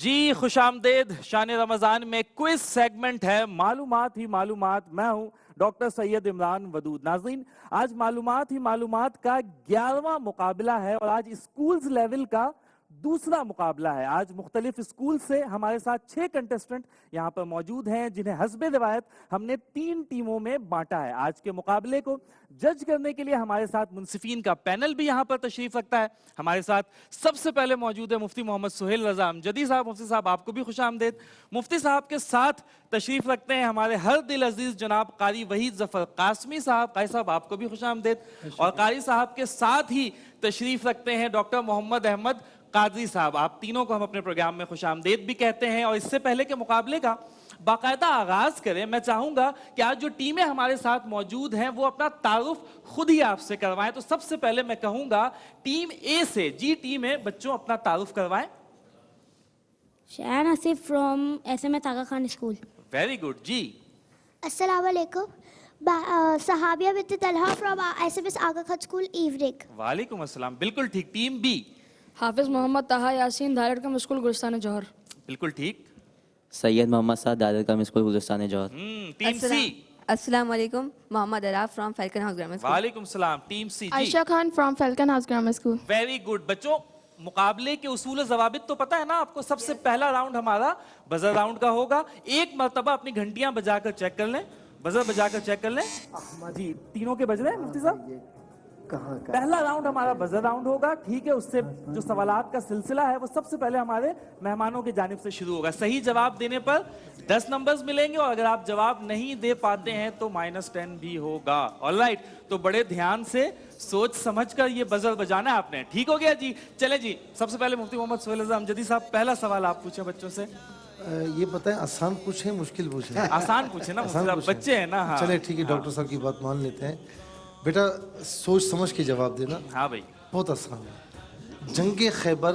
जी खुशामदेद। शान रमजान में quiz segment है मालूमात ही मालूमात। मैं हूं डॉक्टर सैयद इमरान वदूद। नाज़रीन, आज मालूमात ही मालूमात का 11वां मुकाबला है और आज स्कूल्स लेवल का दूसरा मुकाबला है। आज मुख्तलिफ स्कूल से हमारे साथ 6 कंटेस्टेंट यहाँ पर मौजूद हैं जिन्हें हस्बे रिवायत हमने 3 टीमों में बांटा है। आज के मुकाबले को जज करने के लिए हमारे साथ मुंसिफीन का पैनल भी यहाँ पर तशरीफ रखता है। हमारे साथ सबसे पहले मौजूद है मुफ्ती मोहम्मद सुहेल रजा अमजदी साहब। मुफ्ती साहब, आपको भी खुश आमदेद। मुफ्ती साहब के साथ तशरीफ रखते हैं हमारे हर दिल अजीज जनाब कारी वहीद जफर कासमी साहब। कारी साहब, आपको भी खुश आमदेद। और कारी साहब के साथ ही तशरीफ रखते हैं डॉक्टर मोहम्मद अहमद काजी साहब। आप तीनों को हम अपने प्रोग्राम में खुश आमदेद भी कहते हैं। और इससे पहले के मुकाबले का बाकायदा आगाज करें, मैं चाहूंगा कि आज जो टीमें हमारे साथ मौजूद हैं वो अपना तारुफ खुद ही आपसे करवाएं। तो सबसे पहले मैं कहूंगा टीम ए से, जी टीम है, बच्चों अपना तारुफ करवाएं। Shaan Asif from SMS Aga Khan school. Very good जी। अस्सलाम वालेकुम। सहाबिया बिन्त Talha from SMS Aga Khan school evening. वालेकुम अस्सलाम। बिल्कुल ठीक। Team B. Hafiz Mohammad Taha Yasin Darul school Gulistan Jauhar. बिल्कुल ठीक। Syed Mohammad Saad Darul school Gulistan Jauhar. Team C. अस्सलाम वालेकुम, Mohammad Araf from falcon house grammar school. वालेकुम सलाम। टीम सी जी। Ayesha Khan from falcon house grammar school. Very good. बच्चों, मुकाबले के उसूल ज़वाबित तो पता है ना आपको। सबसे पहला राउंड हमारा बजर राउंड का होगा। एक मर्तबा अपनी घंटियां बजाकर चेक कर लें, बजर बजाकर चेक कर लें। जी, तीनों के बज रहे हैं मुफ्ती साहब। पहला राउंड हमारा बजर राउंड होगा, ठीक है। उससे जो सवालात का सिलसिला है वो सबसे पहले हमारे मेहमानों की जानिब से शुरू होगा। सही जवाब देने पर 10 नंबर्स मिलेंगे और अगर आप जवाब नहीं दे पाते हैं तो -10 भी होगा। ऑलराइट, तो बड़े ध्यान से सोच समझकर ये बजर बजाना है आपने। ठीक हो गया जी। चले जी, सबसे पहले मुफ्ती मोहम्मद सुहेल रजा अमजदी साहब, पहला सवाल आप पूछे बच्चों से। ये बताएं, आसान पूछे मुश्किल पूछे? आसान पूछे ना, बच्चे हैं ना। हाँ, चले ठीक है, डॉक्टर साहब की बात मान लेते हैं। बेटा सोच समझ के जवाब देना। हाँ भाई। बहुत आसान है। जंग खैबर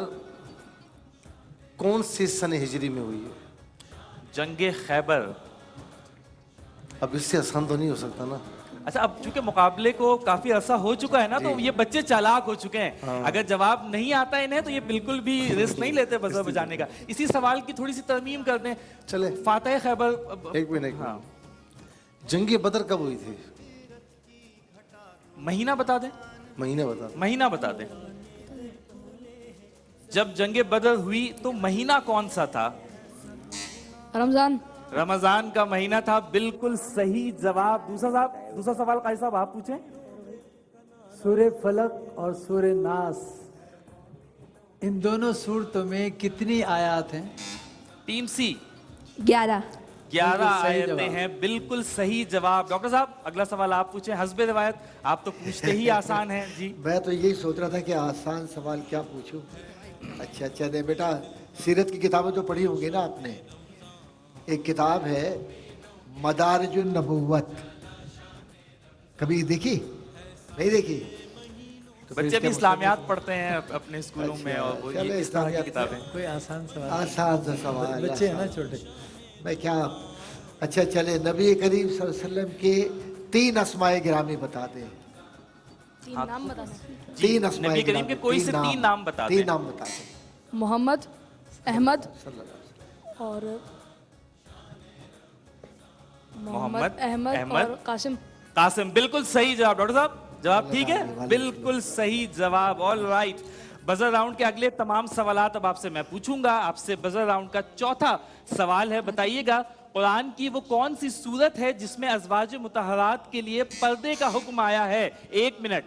कौन से सन हिजरी में हुई है? जंग खैबर। अब इससे आसान तो नहीं हो सकता ना। अच्छा, अब चूंकि मुकाबले को काफी अरसा हो चुका है ना, तो ये बच्चे चालाक हो चुके हैं। हाँ। अगर जवाब नहीं आता इन्हें तो ये बिल्कुल भी रिस्क नहीं लेते बजर बजाने का। इसी सवाल की थोड़ी सी तरमीम कर दें। चले, फातह खैबर। एक मिनट। हाँ। जंग बदर कब हुई थी? महीना बता दें। महीना बता। महीना बता दें। जब जंग बदर हुई तो महीना कौन सा था? रमजान। रमजान का महीना था। बिल्कुल सही जवाब। दूसरा सवाल काजी साहब आप पूछें। सूर्य फलक और सूर्य नास, इन दोनों सूरतों में कितनी आयत हैं? टीम सी। 11। 11 आयतें हैं। बिल्कुल सही जवाब। डॉक्टर साहब, अगला सवाल आप पूछें। हस्बे रिवायत आप तो पूछते ही आसान है जी। मैं तो यही सोच रहा था कि आसान सवाल क्या पूछूं। अच्छा दे बेटा, सीरत की किताबें तो पढ़ी होंगी ना आपने। एक किताब है मदारिजुन नबुव्वत, कभी देखी? नहीं देखी? तो बच्चे भी इस्लामियात पढ़ते हैं अपने स्कूलों में और वो ये इस तरह की किताबें। कोई आसान सवाल? आसान सा सवाल। बच्चे हैं ना छोटे। मैं क्या, अच्छा चले, नबी करीम सल्लल्लाहु अलैहि वसल्लम के 3 अस्माए गिरामी बता दें। 3 नाम बता दें। 3 अस्माए नबी करीम के कोई से 3 नाम बता दें। 3 नाम बता दें। मोहम्मद, अहमद और मोहम्मद अहमद और कासिम। कासिम। बिल्कुल सही जवाब। डॉक्टर साहब, जवाब ठीक है? बिल्कुल सही जवाब। All right. बजर राउंड के अगले तमाम सवालात अब आपसे मैं पूछूंगा। आपसे बजर राउंड का चौथा सवाल है, बताइएगा कुरान की वो कौन सी सूरत है जिसमें अज़वाज मुतहरात के लिए पर्दे का हुक्म आया है? 1 मिनट।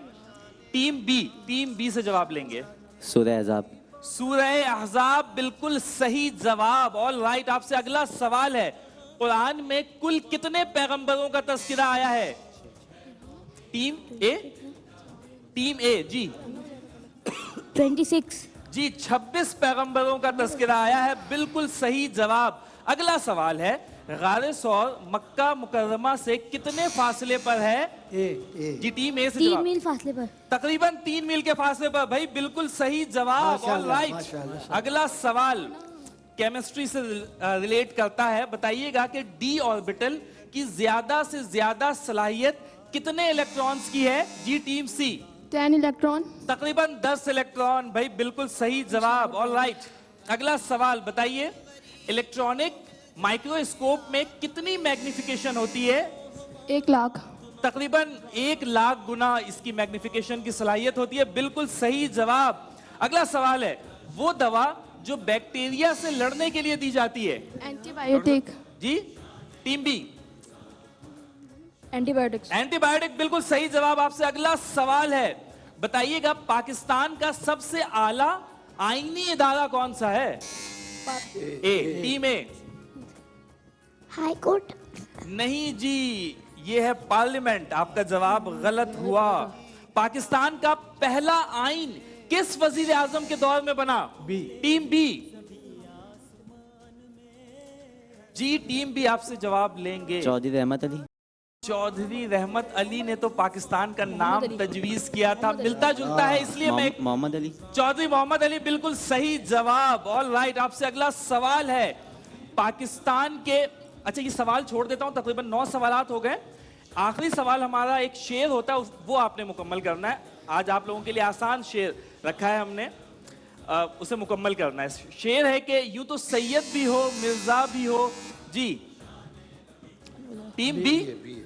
टीम बी से जवाब लेंगे। सूरह अहज़ाब। सूरह अहज़ाब। बिल्कुल सही जवाब। All right. आपसे अगला सवाल है, कुरान में कुल कितने पैगंबरों का तज़किरा आया है? टीम ए जी। 26 जी, 26 पैगंबरों का तज़किरा आया है। बिल्कुल सही जवाब। अगला सवाल है, गारे सौर मक्का मुकर्रमा से कितने फासले पर है? जी, टीम ए से 3 जवाब। मील फासले पर। तकरीबन 3 मील के फासले पर। भाई बिल्कुल सही जवाब। All right. अगला सवाल केमिस्ट्री से रिलेट करता है। बताइएगा कि डी ऑर्बिटल की ज्यादा से ज्यादा सलाहियत कितने इलेक्ट्रॉन्स की है? जी, टीम सी। 10 इलेक्ट्रॉन। तकरीबन 10 इलेक्ट्रॉन। भाई बिल्कुल सही जवाब। All right. अगला सवाल बताइए, इलेक्ट्रॉनिक माइक्रोस्कोप में कितनी मैग्निफिकेशन होती है? 1 लाख। तकरीबन 1 लाख गुना इसकी मैग्निफिकेशन की सलाहियत होती है। बिल्कुल सही जवाब। अगला सवाल है, वो दवा जो बैक्टीरिया से लड़ने के लिए दी जाती है? एंटीबायोटिक। जी, टीम बी। एंटीबायोटिक्स। एंटीबायोटिक, बिल्कुल सही जवाब। आपसे अगला सवाल है, बताइएगा पाकिस्तान का सबसे आला आईनी इदारा कौन सा है? A, team A. High court. नहीं जी, ये है पार्लियामेंट। आपका जवाब गलत हुआ। पाकिस्तान का पहला आइन किस वजीर आजम के दौर में बना? बी। Team B. जी, टीम बी आपसे जवाब लेंगे। चौधरी रहमत अली। चौधरी रहमत अली ने तो पाकिस्तान का नाम तजवीज किया था, मिलता जुलता है, इसलिए मैं मोहम्मद अली। चौधरी मोहम्मद अली, बिल्कुल सही जवाब। ऑल राइट, आपसे अगला सवाल है, पाकिस्तान के, अच्छा ये सवाल छोड़ देता हूं, तकरीबन 9 सवालात हो गए। आखिरी सवाल हमारा एक शेर होता है, वो आपने मुकम्मल करना है। आज आप लोगों के लिए आसान शेर रखा है हमने, उसे मुकम्मल करना है। शेर है कि यूं तो सैयद भी हो, मिर्जा भी हो। जी, टीम बी।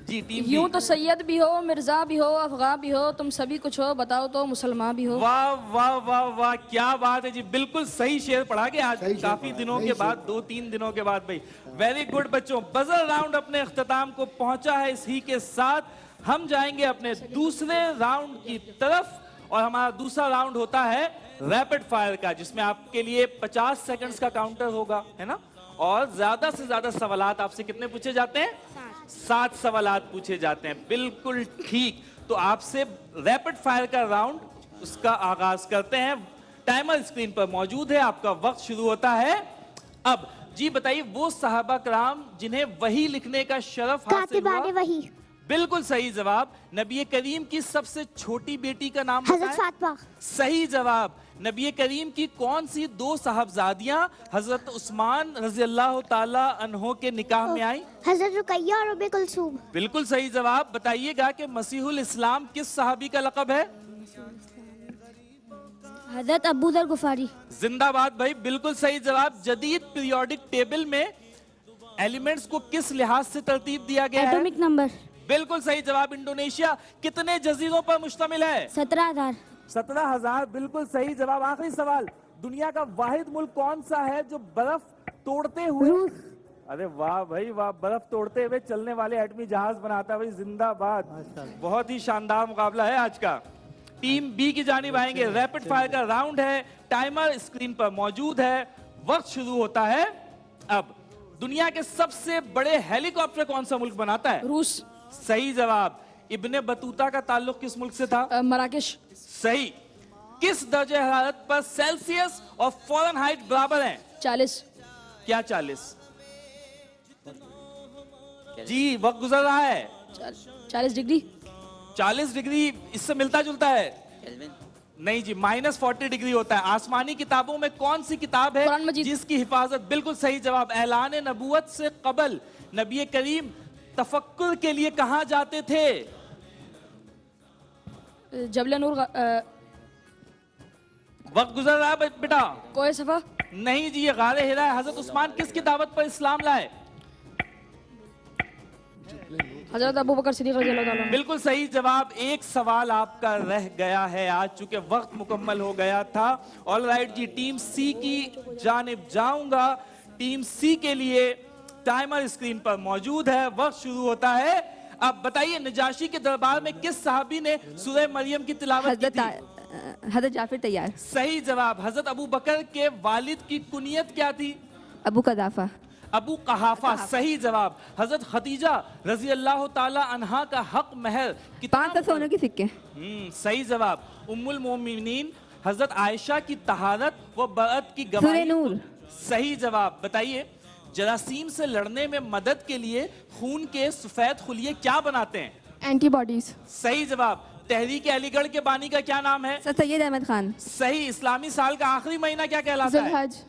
जी, टीम बी। यूं तो सैयद भी हो, मिर्जा भी हो, अफगान भी हो, तुम सभी कुछ हो, बताओ तो मुसलमान भी हो। वाह वाह वाह वाह, क्या बात है जी, बिल्कुल सही शेर पढ़ा के आज सही शेर काफी पढ़ा, दिनों सही के शेर। बाद, 2-3 दिनों के बाद भाई। वेरी गुड बच्चों, बजर राउंड अपने अख्ताम को पहुंचा है। इसी के साथ हम जाएंगे अपने दूसरे राउंड की तरफ, और हमारा दूसरा राउंड होता है रैपिड फायर का, जिसमें आपके लिए 50 सेकंड्स का काउंटर होगा, है ना? और ज्यादा से ज्यादा सवालात आपसे कितने पूछे जाते हैं? 7 सवालात पूछे जाते हैं। बिल्कुल ठीक। तो आपसे रैपिड फायर का राउंड, उसका आगाज करते हैं। टाइमर स्क्रीन पर मौजूद है, आपका वक्त शुरू होता है अब। जी बताइए, वो सहाबा कराम जिन्हें वही लिखने का शरफ हासिल कातिबाने हुआ? वही। बिल्कुल सही जवाब। नबी करीम की सबसे छोटी बेटी का नाम हजरत बताएं? फातिमा। सही जवाब। नबी करीम की कौन सी 2 साहबजादियां हजरत उस्मान रजी अल्लाह ताला अन्हो के निकाह में आई? हजरत रुकैया और उम्मे कुलसूम। बिल्कुल सही जवाब। बताइएगा कि मसीहुल इस्लाम किस सहाबी का लक़ब है? हजरत अबू दर गुफारी। जिंदाबाद भाई, बिल्कुल सही जवाब। जदीद पीरियोडिक टेबल में एलिमेंट्स को किस लिहाज से तरतीब दिया गया है? Atomic number. बिल्कुल सही जवाब। इंडोनेशिया कितने जजीरों पर मुश्तमिल है? 17,000। 17,000, बिल्कुल सही जवाब। आखिरी सवाल, दुनिया का वाहिद मुल्क कौन सा है जो बर्फ तोड़ते हुए? रूस। अरे वाह भाई वाह, बर्फ तोड़ते हुए चलने वाले एटमी जहाज बनाता है भाई, जिंदाबाद। बहुत ही शानदार मुकाबला है आज का। टीम बी की जानिब आएंगे। रैपिड फायर का राउंड है, टाइमर स्क्रीन पर मौजूद है, वक्त शुरू होता है अब। दुनिया के सबसे बड़े हेलीकॉप्टर कौन सा मुल्क बनाता है? रूस। सही जवाब। इब्ने बतूता का ताल्लुक किस मुल्क से था? मराकेश। सही। किस दर्जे हरारत पर सेल्सियस और फ़ारेनहाइट बराबर हैं? 40। क्या 40? जी, वक्त गुजर रहा है। 40 डिग्री। 40 डिग्री इससे मिलता जुलता है? नहीं जी, -40 डिग्री होता है। आसमानी किताबों में कौन सी किताब है कुरान मजीद। जिसकी हिफाजत? बिल्कुल सही जवाब। ऐलान नबूवत से कबल नबी करीम तफक्कुर के लिए कहां जाते थे? जबल नूर। वक्त गुजर रहा है बेटा। कोई सफा। नहीं जी, ये गारे हिरा है। हजरत उस्मान किसकी दावत पर इस्लाम लाए? हजरत अबू बकर सिद्दीक रज़ियल्लाहु ताला अन्हु। बिल्कुल सही जवाब। एक सवाल आपका रह गया है आज, चूंकि वक्त मुकम्मल हो गया था। ऑल राइट जी, टीम सी की जानिब जाऊंगा। टीम सी के लिए टाइमर स्क्रीन पर मौजूद है, वक्त शुरू होता है अब। बताइए, नजाशी के दरबार में किस सहाबी ने सूरह मरियम की तिलावत की थी? हजरत जाफिर तैयार। सही जवाब। हजरत अबू बकर के वालिद की कुनियत क्या थी? अबू कदाफा। अबू कहाफा। सही जवाब। हजरत खदीजा रजी अल्लाह ताला अन्हा का हक महर 5 सोने के सिक्के। सही जवाब। उम्मुल मोमिनीन हजरत आयशा की तहारत व बरअत की सूरह गवाही। नूर। सही जवाब। बताइए, जरासीम से लड़ने में मदद के लिए खून के सफेद खुलिये क्या बनाते हैं? एंटीबॉडीज। सही जवाब। तहरीक अलीगढ़ के बानी का क्या नाम है? सैयद अहमद खान। सही। इस्लामी साल का आखिरी महीना क्या कहलाता है? ज़ुल्हज।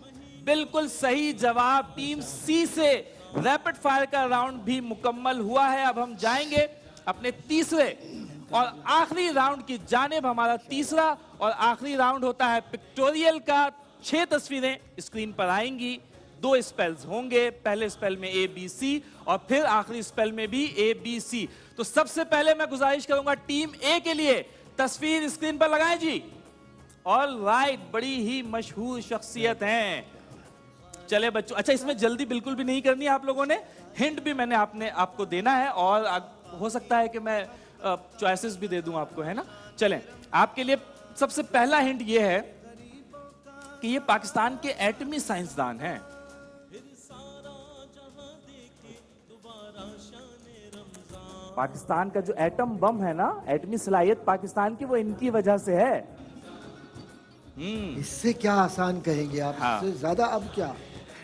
बिल्कुल सही जवाब। टीम सी से रैपिड फायर का राउंड भी मुकम्मल हुआ है। अब हम जाएंगे अपने तीसरे और आखिरी राउंड की जानिब। हमारा तीसरा और आखिरी राउंड होता है पिक्टोरियल का, 6 तस्वीरें स्क्रीन पर आएंगी, 2 स्पेल्स होंगे, पहले स्पेल में ABC और फिर आखिरी स्पेल में भी ABC। तो सबसे पहले मैं गुजारिश करूंगा टीम A के लिए तस्वीर स्क्रीन पर लगाएं जी। ऑल राइट, बड़ी ही मशहूर शख्सियत हैं। चले बच्चों, अच्छा इसमें जल्दी बिल्कुल भी नहीं करनी है आप लोगों ने, हिंट भी मैंने आपको देना है और हो सकता है कि मैं चॉइसेस भी दे दूं आपको, है ना। चलें, आपके लिए सबसे पहला हिंट ये है कि ये पाकिस्तान के एटमी साइंसदान हैं। पाकिस्तान का जो एटम बम है ना, एटमी सलाहियत पाकिस्तान की, वो इनकी वजह से है। इससे क्या आसान कहेंगे आप? हाँ। इससे ज्यादा अब क्या?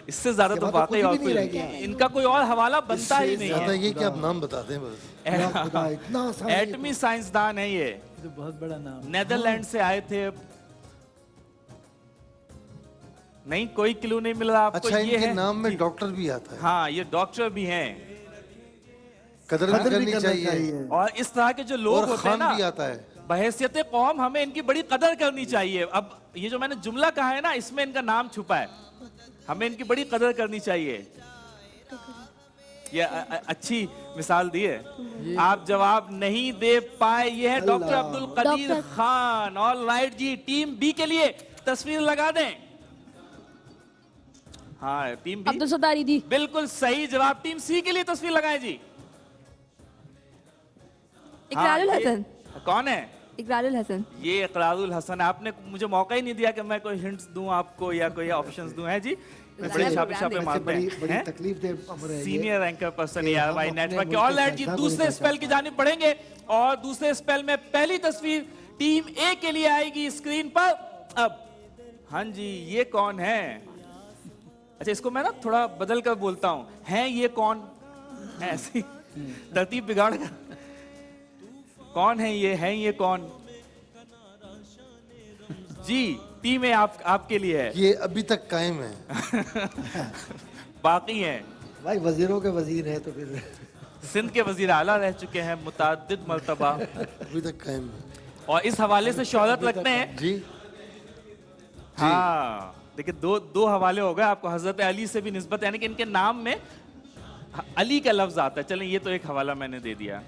इससे ज्यादा तो वाकई और कोई इनका कोई और हवाला बनता ही नहीं ज्यादा है। ये कि आप नाम बता दें बस। या खुदा, इतना आसान है ये एटमी साइंसदान है ये, तो बहुत बड़ा नाम। नेदरलैंड से आए थे। नहीं, कोई क्लू नहीं मिल रहा आपको। अच्छा, ये इनके है नाम में डॉक्टर भी आता है। हाँ, ये डॉक्टर भी हैं कदर भी करनी चाहिए। और इस तरह के जो लोग और होते हैं खान ना, भी आता है। बहैसियत कौम हमें इनकी बड़ी कदर करनी चाहिए। अब ये जो मैंने जुमला कहा है ना, इसमें इनका नाम छुपा है, हमें इनकी बड़ी कदर करनी चाहिए। ये अच्छी मिसाल दी है। आप जवाब नहीं दे पाए, ये है doctor Abdul Qadeer Khan. All right जी, टीम बी के लिए तस्वीर लगा दें। हाँ, टीम बी अब्दुल सत्तार ईदी। बिल्कुल सही जवाब। टीम सी के लिए तस्वीर लगाएं जी। इकरारुल ये- हसन। कौन है? इकरारुल हसन। ये इकरारुल हसन। आपने मुझे मौका ही नहीं दिया कि मैं कोई हिंट्स दूं आपको या कोई ऑप्शंस दूं, है जी। बड़े छापे छापे मारते बड़ी हैं। तकलीफ दे अमर है ये। सीनियर एंकर पर्सन कि यार हम भाई अपने नेटवर्क के। मुल्क ऑल राइट का जी, ऐसा दूसरे बोलना स्पेल की जानिब बढ़ेंगे और दूसरे स्पेल में पहली तस्वीर टीम ए के लिए आएगी स्क्रीन पर अब। हाँ जी, ये कौन है? अच्छा, इसको मैं ना थोड़ा बदल कर बोलता हूं, है ये कौन? ऐसी तरतीब बिगाड़ कर। कौन है ये? है ये कौन जी? टीम ए आपके लिए है। ये अभी तक कायम है। बाकी हैं भाई वजीरों के वजीर है तो फिर सिंध के वजीर आला रह चुके हैं मुतअद्दिद मर्तबा, अभी तक कायम है और इस हवाले से शोहरत रखते हैं जी। हाँ। देखिए, दो हवाले हो गए आपको। हजरत अली से भी निस्बत, यानी कि इनके नाम में अली का लफ्ज आता है। चलें, ये तो एक हवाला मैंने दे दिया।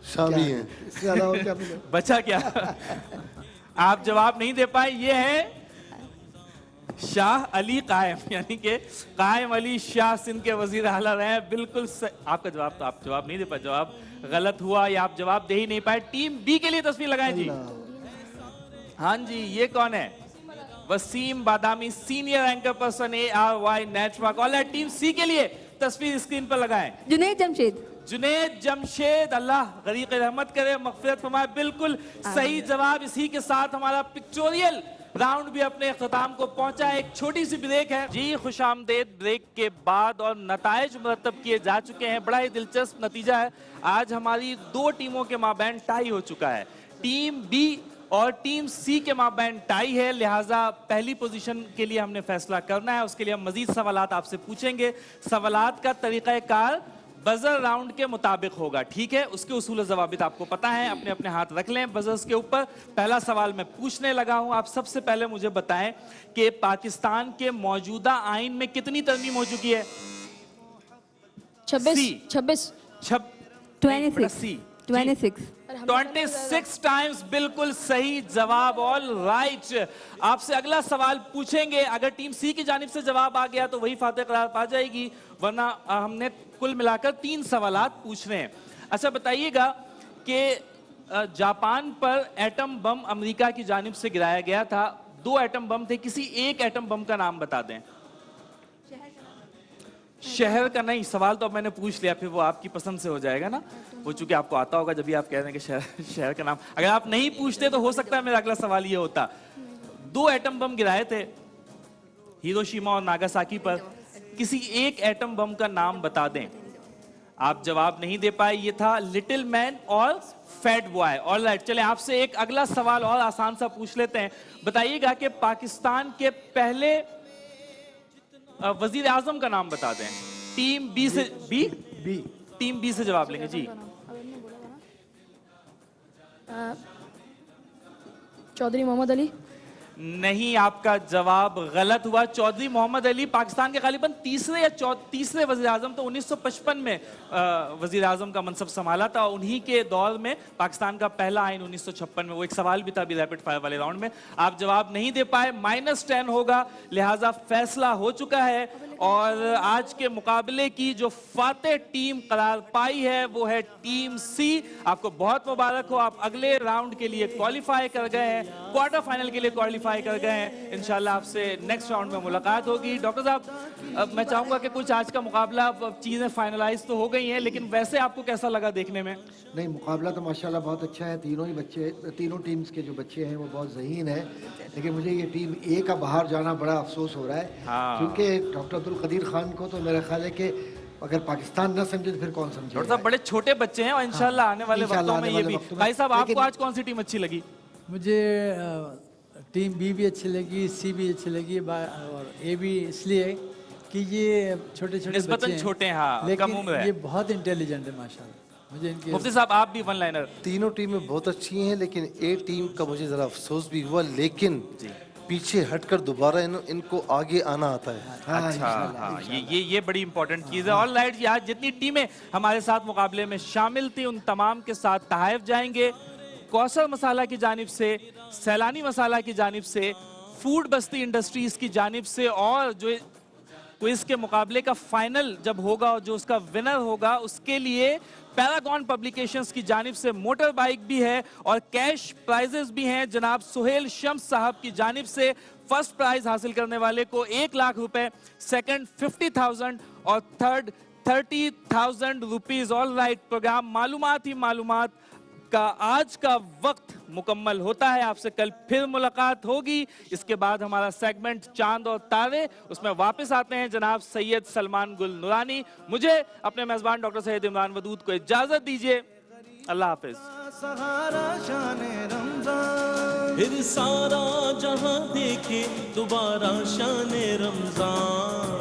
शामी है। इससे ज्यादा और क्या मिले? बचा क्या? आप जवाब नहीं दे पाए। ये है शाह अली कायम, यानी कि कायम अली शाह सिंध के वजीर आला रहे हैं। बिल्कुल आपका जवाब, तो आप जवाब नहीं दे पाए, जवाब गलत हुआ या आप जवाब दे ही नहीं पाए। टीम बी के लिए तस्वीर लगाएं जी। हाँ जी, ये कौन है? Waseem Badami, senior anchor person ARY network. All right, team C के लिए तस्वीर स्क्रीन पर लगाएं। जुनैद जमशेद। जुनैद जमशेद, अल्लाह गरीक रहमत करे, मगफिरत फरमाए। बिल्कुल सही जवाब। इसी के साथ हमारा पिक्चोरियल राउंड भी अपने अख्ताम को पहुंचा है। एक छोटी सी ब्रेक है जी, खुशामदेद ब्रेक के बाद, और नताइज मुरतब किए जा चुके हैं। बड़ा ही दिलचस्प नतीजा है। आज हमारी 2 टीमों के माबैन टाई हो चुका है। टीम बी और टीम सी के माबैन टाई है, लिहाजा पहली पोजीशन के लिए हमने फैसला करना है। उसके लिए हम मजीद सवालात आपसे पूछेंगे। सवालात का तरीक़ाकार बजर राउंड के मुताबिक होगा, ठीक है? उसके उसूल ज़वाबित आपको पता है। अपने अपने हाथ रख लें बजर्स के ऊपर। पहला सवाल मैं पूछने लगा हूं। आप सबसे पहले मुझे बताएं कि पाकिस्तान के मौजूदा आइन में कितनी तरमीम हो चुकी है? 26 26 टाइम्स। बिल्कुल सही जवाब। ऑल राइट, आपसे अगला सवाल पूछेंगे। अगर टीम सी की जानिब से जवाब आ गया तो वही फातेह करार पा जाएगी, वरना हमने कुल मिलाकर 3 सवालात पूछ रहे हैं। अच्छा, बताइएगा कि जापान पर एटम बम अमेरिका की जानिब से गिराया गया था। 2 एटम बम थे, किसी एक एटम बम का नाम बता दें। शहर का नहीं, सवाल तो अब मैंने पूछ लिया, फिर वो आपकी पसंद से हो जाएगा ना। वो चूंकि आपको आता होगा जब भी आप कह रहे हैं कि शहर का नाम। अगर आप नहीं पूछते तो हो सकता है मेरा अगला सवाल ये होता। 2 एटम बम गिराए थे हिरोशिमा और नागासाकी पर, किसी एक एटम बम का नाम बता दें। आप जवाब नहीं दे पाए। ये था लिटिल मैन और फैट बॉय। ऑल राइट, चलें आपसे एक अगला सवाल और आसान सा पूछ लेते हैं। बताइएगा कि पाकिस्तान के पहले वजीर आजम का नाम बता दें। टीम बी से टीम बी से जवाब लेंगे जी। चौधरी मोहम्मद अली। नहीं, आपका जवाब गलत हुआ। चौधरी मोहम्मद अली पाकिस्तान के गालिबन तीसरे या तीसरे वजीर आजम, तो 1955 में वजीर आजम का मनसब संभाला था। उन्हीं के दौर में पाकिस्तान का पहला आइन 1956 में। वो एक सवाल भी था अभी रैपिड फायर वाले राउंड में, आप जवाब नहीं दे पाए, -10 होगा, लिहाजा फैसला हो चुका है। और आज के मुकाबले की जो फातेह टीम करार पाई है वो है टीम सी। आपको बहुत मुबारक हो, आप अगले राउंड के लिए क्वालिफाई कर गए हैं, क्वार्टर फाइनल के लिए क्वालिफाई कर गए हैं। इंशाल्लाह आपसे नेक्स्ट राउंड में मुलाकात होगी। डॉक्टर साहब, अब मैं चाहूंगा कि कुछ आज का मुकाबला, अब चीजें फाइनलाइज तो हो गई हैं, लेकिन वैसे आपको कैसा लगा देखने में? नहीं, मुकाबला तो माशाल्लाह बहुत अच्छा है। तीनों ही बच्चे, तीनों टीम्स के जो बच्चे हैं वो बहुत ज़हीन है। लेकिन मुझे ये टीम ए का बाहर जाना बड़ा अफसोस हो रहा है, क्योंकि डॉक्टर अब्दुल कदीर खान को तो मेरा ख्याल है कि अगर पाकिस्तान न समझे तो फिर कौन समझे। डॉक्टर साहब, बड़े छोटे बच्चे हैं और इंशाल्लाह आने वाले वक्तों में ये भी। भाई साहब, आपको आज कौन सी टीम अच्छी लगी? मुझे टीम बी भी अच्छी लगी, सी भी अच्छी लगी और ए भी, इसलिए कि ये छोटे छोटे निस्बतन छोटे हैं, हाँ, कम उम्र है। ये बहुत इंटेलिजेंट है माशाल्लाह। मुझे इनके मुफ्ती साहब, आप भी वन लाइनर। तीनों टीमें बहुत अच्छी हैं, लेकिन ए टीम का मुझे ज़रा अफसोस भी हुआ, लेकिन पीछे हटकर दोबारा इनको आगे आना आता है। अच्छा, हाँ, ये बड़ी इंपॉर्टेंट चीज़ है। ऑल राइट, आज जितनी टीमें हमारे साथ मुकाबले में शामिल थी उन तमाम के साथ तहफ़ जाएंगे कौसर मसाला की जानिब से, सैलानी मसाला की जानिब से, फूड बस्ती इंडस्ट्रीज की जानिब से, और जो क्विज के मुकाबले का फाइनल जब होगा और जो उसका विनर होगा उसके लिए पैरागॉन पब्लिकेशंस की जानिब से मोटर बाइक भी है और कैश प्राइजेस भी हैं। जनाब सुहेल शम्स साहब की जानिब से फर्स्ट प्राइज हासिल करने वाले को 1 लाख रुपए, सेकंड 50,000 और third 30,000 rupees. All right, program मालूमात ही मालूमात का आज का वक्त मुकम्मल होता है। आपसे कल फिर मुलाकात होगी। इसके बाद हमारा सेगमेंट चांद और तारे, उसमें वापस आते हैं जनाब सैयद सलमान गुल नूरानी। मुझे अपने मेजबान डॉक्टर सैयद इमरान वदूद को इजाजत दीजिए। अल्लाह हाफिज। सहारा शाने रमजान, फिर सारा जहां देखे दोबारा शाने रमजान।